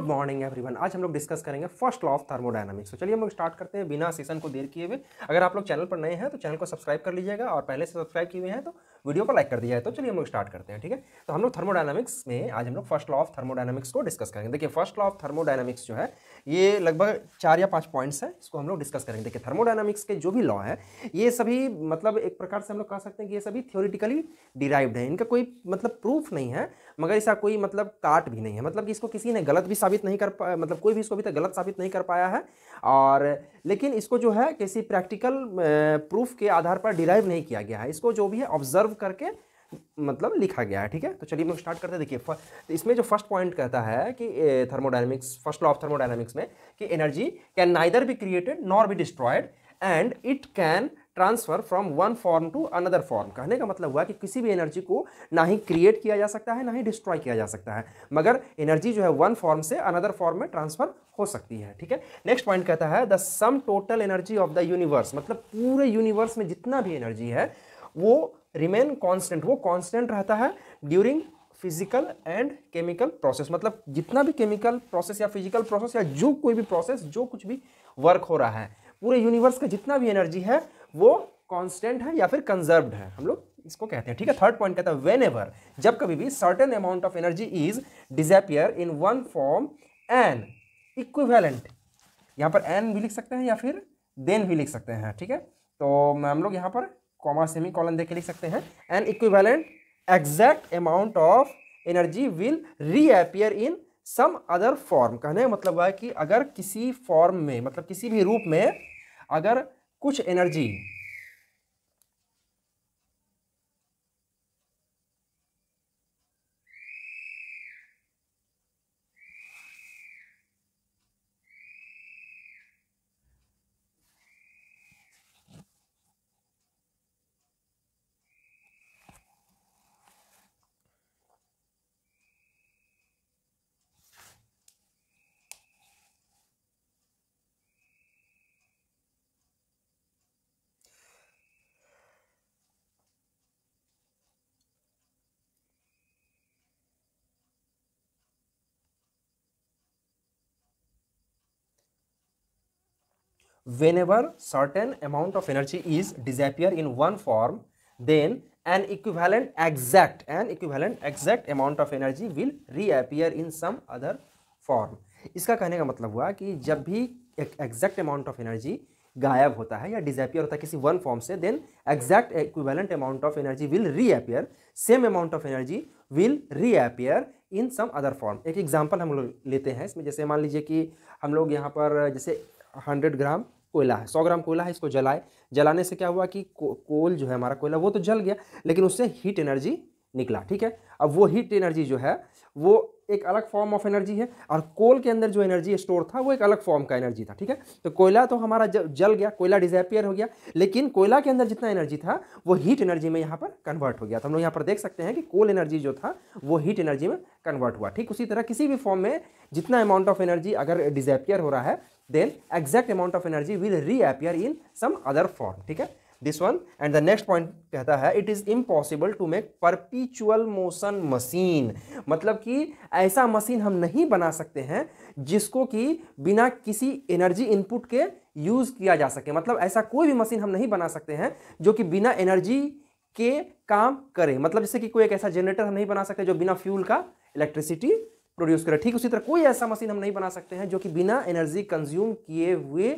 Morning everyone. आज हम लोग डिस्कस करेंगे फर्स्ट लॉ ऑफ थर्मोडायनामिक्स। तो चलिए हम लोग स्टार्ट करते हैं बिना सेशन को देर किए हुए। अगर आप लोग चैनल पर नए हैं तो चैनल को सब्सक्राइब कर लीजिएगा और पहले से सब्सक्राइब किए हुए हैं तो वीडियो को लाइक कर दीजिएगा। तो चलिए हम लोग स्टार्ट करते हैं, ठीक है। तो हम लोग थर्मोडायनामिक्स में आज हम लोग फर्स्ट लॉ ऑफ थर्मोडायनामिक्स को डिस्कस करेंगे। देखिए फर्स्ट लॉ ऑफ थर्मोडायनामिक्स जो है ये लगभग 4 या 5 पॉइंट्स है, इसको हम लोग डिस्कस करेंगे। देखिए थर्मोडायनामिक्स के जो भी लॉ है ये सभी मतलब एक प्रकार से हम लोग कह सकते हैं कि ये सभी थ्योरेटिकली डिराइव्ड है। इनका कोई मतलब प्रूफ नहीं है, मगर इसका कोई मतलब काट भी नहीं है, मतलब कि इसको किसी ने गलत भी साबित नहीं कर पाया, मतलब कोई भी इसको अभी तक गलत साबित नहीं कर पाया है। और लेकिन इसको जो है किसी प्रैक्टिकल प्रूफ के आधार पर डिराइव नहीं किया गया है, इसको जो भी है ऑब्जर्व करके मतलब लिखा गया है, ठीक है। तो चलिए हम लोग स्टार्ट करते हैं। देखिए तो इसमें जो फर्स्ट पॉइंट कहता है कि thermodynamics first law of thermodynamics में कि energy can neither be created nor be destroyed and it can transfer from one form to another form. कहने का मतलब हुआ कि किसी भी एनर्जी को ना ही क्रिएट किया जा सकता है ना ही डिस्ट्रॉय किया जा सकता है, मगर एनर्जी जो है वन फॉर्म से अनदर फॉर्म में ट्रांसफर हो सकती है, ठीक है। नेक्स्ट पॉइंट कहता है the sum total energy of the universe, मतलब पूरे यूनिवर्स में जितना भी एनर्जी है वो रिमेन कांस्टेंट, वो कांस्टेंट रहता है during physical and chemical process. मतलब जितना भी केमिकल प्रोसेस या फिजिकल प्रोसेस या जो कोई भी प्रोसेस जो कुछ भी वर्क हो रहा है, पूरे यूनिवर्स का जितना भी एनर्जी है वो कांस्टेंट है या फिर कंजर्व्ड है, हम लोग इसको कहते हैं, ठीक है। थर्ड पॉइंट कहता है व्हेनेवर, जब कभी भी certain amount of energy is disappear in one form an equivalent, यहाँ पर एन भी लिख सकते हैं या फिर देन भी लिख सकते हैं, ठीक है। तो हम लोग यहाँ पर कॉमा सेमी कॉलन देके लिख सकते हैं an equivalent exact amount of energy will reappear in some other form. कहने का मतलब है कि अगर किसी फॉर्म में मतलब किसी भी रूप में अगर कुछ energy whenever certain amount of energy is disappear in one form then an equivalent exact amount of energy will reappear in some other form। इसका कहने का मतलब हुआ कि जब भी एक एग्जैक्ट अमाउंट ऑफ एनर्जी गायब होता है या डिसअपियर होता है किसी वन फॉर्म से, then exact equivalent amount of energy will reappear, same amount of energy will reappear in some other form. एक एग्जांपल हम लोग लेते हैं इसमें, जैसे मान लीजिए कि हम लोग यहाँ पर जैसे 100 ग्राम कोयला है, 100 ग्राम कोयला है, इसको जलाने से क्या हुआ कि कोल जो है हमारा कोयला वो तो जल गया लेकिन उससे हीट एनर्जी निकला, ठीक है। अब वो हीट एनर्जी जो है वो एक अलग फॉर्म ऑफ एनर्जी है और कोल के अंदर जो एनर्जी स्टोर था वो एक अलग फॉर्म का एनर्जी था, ठीक है। तो कोयला तो हमारा जल गया, कोयला डिसअपियर हो गया, लेकिन कोयला के अंदर जितना एनर्जी था वो हीट एनर्जी में यहाँ पर कन्वर्ट हो गया। तो हम लोग यहाँ पर देख सकते हैं कि कोल एनर्जी जो था वो हीट एनर्जी में कन्वर्ट हुआ। ठीक उसी तरह किसी भी फॉर्म में जितना अमाउंट ऑफ एनर्जी अगर डिसअपियर हो रहा है then exact amount of energy will reappear in some other form, ठीक है। this one and the next point कहता है it is impossible to make perpetual motion machine, मतलब कि ऐसा मशीन हम नहीं बना सकते हैं जिसको कि बिना किसी एनर्जी इनपुट के यूज किया जा सके। मतलब ऐसा कोई भी मशीन हम नहीं बना सकते हैं जो कि बिना एनर्जी के काम करे। मतलब जैसे कि कोई एक ऐसा जनरेटर हम नहीं बना सकते जो बिना फ्यूल का इलेक्ट्रिसिटी प्रोड्यूस करे। ठीक उसी तरह कोई ऐसा मशीन हम नहीं बना सकते हैं जो कि बिना एनर्जी कंज्यूम किए हुए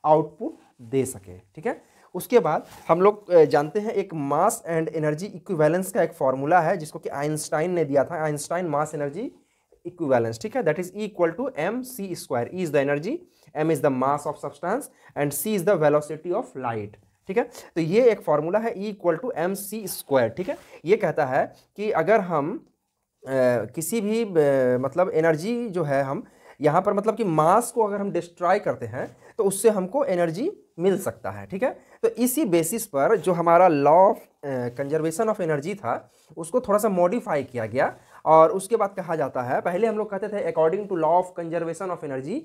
आउटपुट दे सके, ठीक है। उसके बाद हम लोग जानते हैं एक मास एंड एनर्जी इक्विवेलेंस का एक फॉर्मूला है जिसको कि आइंस्टाइन ने दिया था, आइंस्टाइन मास एनर्जी इक्विवेलेंस, ठीक है। That is equal to mc²। E is the energy, m is the mass of substance and c is the velocity of light, ठीक है। तो ये एक फॉर्मूला है E इक्वल टू mc², ठीक है। ये कहता है कि अगर हम किसी भी मतलब एनर्जी जो है हम यहाँ पर मतलब कि मास को अगर हम डिस्ट्रॉय करते हैं तो उससे हमको एनर्जी मिल सकता है, ठीक है। तो इसी बेसिस पर जो हमारा law of conservation of energy था उसको थोड़ा सा मॉडिफाई किया गया और उसके बाद कहा जाता है, पहले हम लोग कहते थे according to law of conservation of energy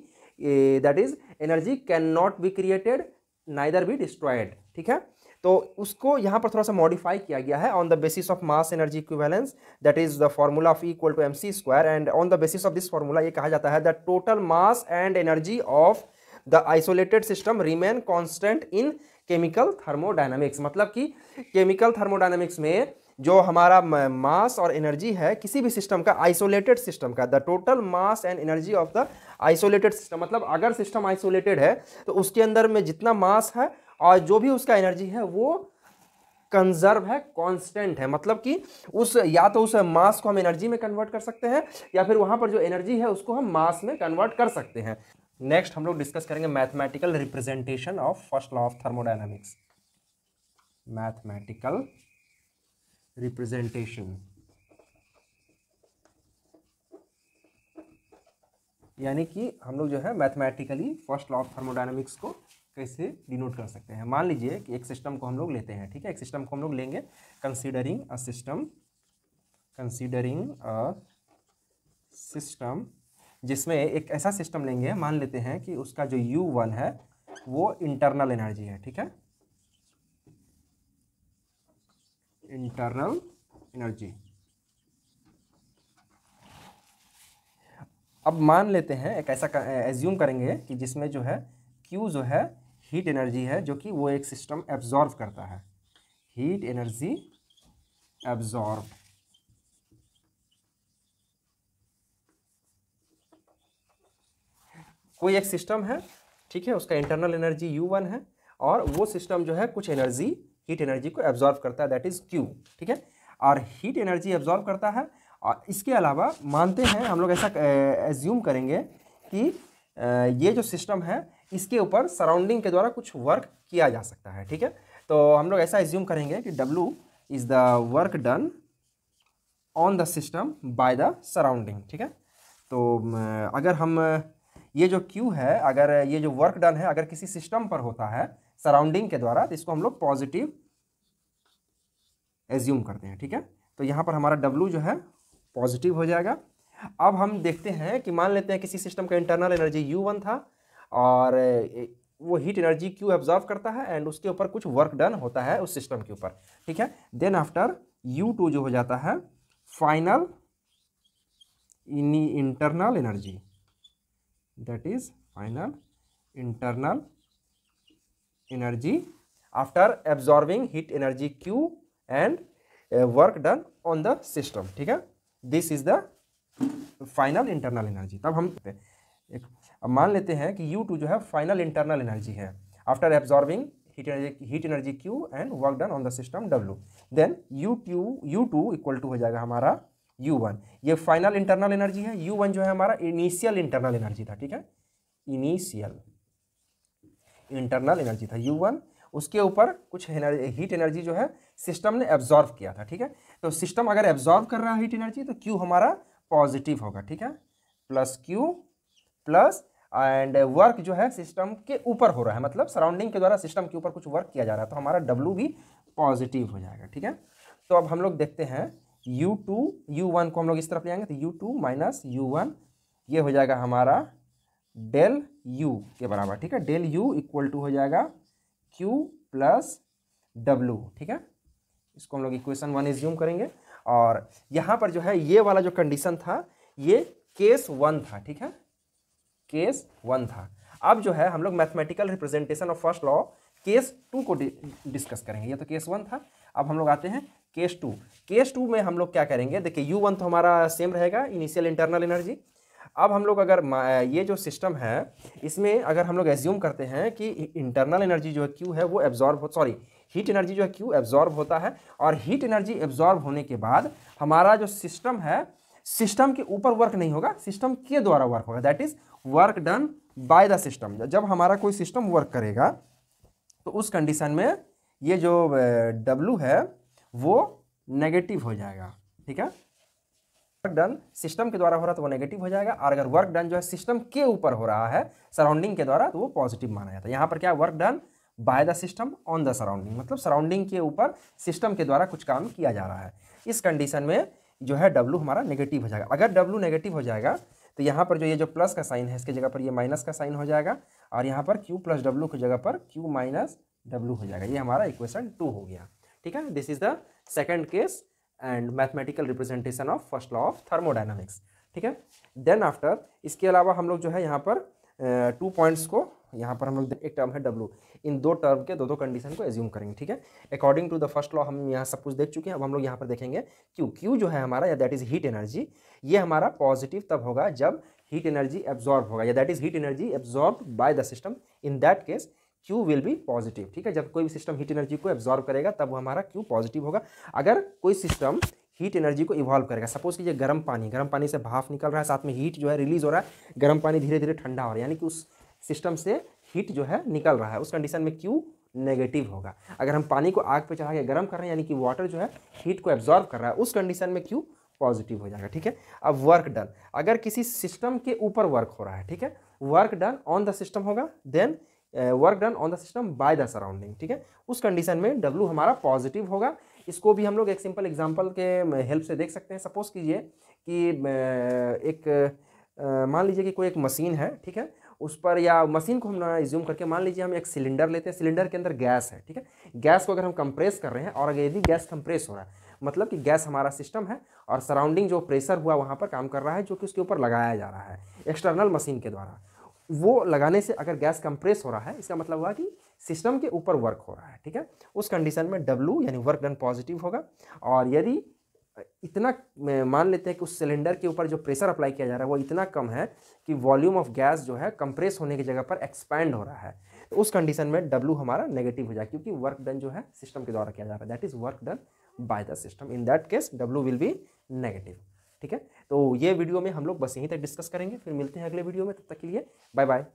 that is energy can not be created neither be destroyed, ठीक है। तो उसको यहाँ पर थोड़ा सा मॉडिफाई किया गया है on the basis of mass energy equivalence, that is the formula of equal to mc square, and on the basis of this formula ये कहा जाता है the total mass and energy of the isolated system remain constant in chemical thermodynamics. मतलब कि chemical thermodynamics में जो हमारा मास और एनर्जी है किसी भी सिस्टम का, आइसोलेटेड सिस्टम का, the total mass and energy of the isolated system, मतलब अगर सिस्टम आइसोलेटेड है तो उसके अंदर में जितना मास है और जो भी उसका एनर्जी है वो कंजर्व है, कांस्टेंट है। मतलब कि उस या तो उस मास को हम एनर्जी में कन्वर्ट कर सकते हैं या फिर वहां पर जो एनर्जी है उसको हम मास में कन्वर्ट कर सकते हैं। नेक्स्ट हम लोग डिस्कस करेंगे mathematical representation of first law of thermodynamics. Mathematical representation यानी कि हम लोग जो है mathematically first law of thermodynamics को कैसे डिनोट कर सकते हैं। मान लीजिए कि एक सिस्टम को हम लोग लेते हैं, ठीक है, एक सिस्टम को हम लोग लेंगे कंसीडरिंग अ सिस्टम जिसमें एक ऐसा सिस्टम लेंगे, मान लेते हैं कि उसका जो U1 है वो इंटरनल एनर्जी है, ठीक है, इंटरनल एनर्जी। अब मान लेते हैं एक ऐसा एज्यूम करेंगे कि जिसमें जो है Q जो है हीट एनर्जी है जो कि वो एक सिस्टम एब्जॉर्ब करता है, हीट एनर्जी एब्जॉर्ब। कोई एक सिस्टम है, ठीक है, उसका इंटरनल एनर्जी U1 है और वो सिस्टम जो है कुछ एनर्जी, हीट एनर्जी को एब्जॉर्ब करता है, दैट इज Q, ठीक है, और हीट एनर्जी एब्जॉर्ब करता है। और इसके अलावा मानते हैं हम लोग ऐसा एज्यूम करेंगे कि ये जो सिस्टम है इसके ऊपर सराउंडिंग के द्वारा कुछ वर्क किया जा सकता है, ठीक है। तो हम लोग ऐसा एज्यूम करेंगे कि W is the work done on the system by the surrounding, ठीक है। तो अगर हम ये जो Q है, अगर ये जो वर्क डन है अगर किसी सिस्टम पर होता है सराउंडिंग के द्वारा तो इसको हम लोग पॉजिटिव एज्यूम करते हैं, ठीक है। तो यहाँ पर हमारा W जो है पॉजिटिव हो जाएगा। अब हम देखते हैं कि मान लेते हैं किसी सिस्टम का इंटरनल एनर्जी U1 था और वो हीट एनर्जी Q एब्जॉर्ब करता है एंड उसके ऊपर कुछ वर्क डन होता है उस सिस्टम के ऊपर, ठीक है। देन आफ्टर U2 जो हो जाता है final internal energy, that is final internal energy after absorbing heat energy Q and work done on the system, ठीक है। This is the final internal energy. तब हम अब मान लेते हैं कि U2 जो है फाइनल इंटरनल एनर्जी है after absorbing heat energy Q and work done on the system W। Then U2 equal to हो जाएगा हमारा U1। ये फाइनल इंटरनल एनर्जी है। U1 जो है हमारा इनिशियल इंटरनल एनर्जी था, ठीक है, इनिशियल इंटरनल एनर्जी था U1। उसके ऊपर कुछ हीट एनर्जी जो है सिस्टम ने एब्जॉर्ब किया था, ठीक है। तो सिस्टम अगर एब्जॉर्ब कर रहा है हीट एनर्जी तो Q हमारा पॉजिटिव होगा, ठीक है, plus Q plus and work जो है सिस्टम के ऊपर हो रहा है, मतलब सराउंडिंग के द्वारा सिस्टम के ऊपर कुछ वर्क किया जा रहा है तो हमारा W भी पॉजिटिव हो जाएगा, ठीक है। तो अब हम लोग देखते हैं U1 को हम लोग इस तरफ ले आएंगे तो U2 माइनस U1 ये हो जाएगा हमारा डेल U के बराबर, ठीक है। डेल U इक्वल टू हो जाएगा Q प्लस W, ठीक है। इसको हम लोग इक्वेशन 1 एज्यूम करेंगे और यहाँ पर जो है ये वाला जो कंडीशन था ये केस 1 था, ठीक है, केस 1 था। अब जो है हम लोग mathematical representation of first law case 2 को डिस्कस करेंगे। ये तो केस 1 था। अब हम लोग आते हैं केस 2। केस 2 में हम लोग क्या करेंगे, देखिए U1 तो हमारा सेम रहेगा, इनिशियल इंटरनल एनर्जी। अब हम लोग अगर ये जो सिस्टम है इसमें अगर हम लोग एज्यूम करते हैं कि इंटरनल एनर्जी जो है Q है वो एब्जॉर्ब हीट एनर्जी जो है Q एब्जॉर्ब होता है और हीट एनर्जी एब्जॉर्ब होने के बाद हमारा जो सिस्टम है सिस्टम के ऊपर वर्क नहीं होगा, सिस्टम के द्वारा वर्क होगा, that is work done by the system. जब हमारा कोई सिस्टम वर्क करेगा तो उस कंडीशन में ये जो W है वो नेगेटिव हो जाएगा, ठीक है। वर्क डन सिस्टम के द्वारा हो रहा है तो वो नेगेटिव हो जाएगा और अगर वर्क डन जो है सिस्टम के ऊपर हो रहा है सराउंडिंग के द्वारा तो वो पॉजिटिव माना जाता है। यहाँ पर क्या work done by the system on the surrounding, मतलब सराउंडिंग के ऊपर सिस्टम के द्वारा कुछ काम किया जा रहा है। इस कंडीशन में जो है W हमारा नेगेटिव हो जाएगा। अगर W नेगेटिव हो जाएगा तो यहाँ पर जो ये जो प्लस का साइन है इसके जगह पर ये माइनस का साइन हो जाएगा और यहाँ पर Q प्लस W की जगह पर Q माइनस W हो जाएगा। ये हमारा इक्वेशन 2 हो गया। ठीक है, this is the second case and mathematical representation of first law of thermodynamics. ठीक है, देन आफ्टर इसके अलावा हम लोग जो है यहाँ पर 2 पॉइंट्स को यहाँ पर हम लोग एक टर्म है W, इन दो टर्म के दो कंडीशन को एज्यूम करेंगे। ठीक है, according to the first law हम यहाँ सब कुछ देख चुके हैं। अब हम लोग यहाँ पर देखेंगे Q जो है हमारा, या दैट इज हीट एनर्जी, ये हमारा पॉजिटिव तब होगा जब हीट एनर्जी एब्जॉर्ब होगा, या that is heat energy absorb by the system, in that case Q will be positive. ठीक है, जब कोई भी सिस्टम हीट एनर्जी को एब्जॉर्ब करेगा तब वो हमारा Q पॉजिटिव होगा। अगर कोई सिस्टम हीट एनर्जी को इवॉल्व करेगा, सपोज कीजिए गर्म पानी से भाप निकल रहा है, साथ में हीट जो है रिलीज हो रहा है, गर्म पानी धीरे धीरे ठंडा हो रहा है, यानी कि उस सिस्टम से हीट जो है निकल रहा है, उस कंडीशन में Q नेगेटिव होगा। अगर हम पानी को आग पे चढ़ा के गर्म कर रहे हैं, यानी कि वाटर जो है हीट को एब्जॉर्ब कर रहा है, उस कंडीशन में Q पॉजिटिव हो जाएगा। ठीक है, अब वर्क डन, अगर किसी सिस्टम के ऊपर वर्क हो रहा है, ठीक है, work done on the system होगा, then work done on the system by the surrounding. ठीक है, उस कंडीशन में W हमारा पॉजिटिव होगा। इसको भी हम लोग एक सिंपल एग्जांपल के हेल्प से देख सकते हैं। सपोज कीजिए कि एक मान लीजिए कि कोई एक मशीन है, ठीक है, उस पर, या मशीन को हम एज्यूम करके मान लीजिए हम एक सिलेंडर लेते हैं, सिलेंडर के अंदर गैस है। ठीक है, गैस को अगर हम कंप्रेस कर रहे हैं, और अगर यदि गैस कंप्रेस हो रहा है, मतलब कि गैस हमारा सिस्टम है और सराउंडिंग जो प्रेशर हुआ वहाँ पर काम कर रहा है, जो कि उसके ऊपर लगाया जा रहा है एक्सटर्नल मशीन के द्वारा, वो लगाने से अगर गैस कंप्रेस हो रहा है, इसका मतलब हुआ कि सिस्टम के ऊपर वर्क हो रहा है। ठीक है, उस कंडीशन में W यानी वर्क डन पॉजिटिव होगा। और यदि इतना मान लेते हैं कि उस सिलेंडर के ऊपर जो प्रेशर अप्लाई किया जा रहा है वो इतना कम है कि वॉल्यूम ऑफ गैस जो है कंप्रेस होने की जगह पर एक्सपैंड हो रहा है, तो उस कंडीशन में W हमारा नेगेटिव हो जाए, क्योंकि वर्क डन जो है सिस्टम के द्वारा किया जा रहा है, that is work done by the system, in that case W will be negative. ठीक है, तो ये वीडियो में हम लोग बस यहीं तक डिस्कस करेंगे, फिर मिलते हैं अगले वीडियो में, तब तक के लिए बाय बाय।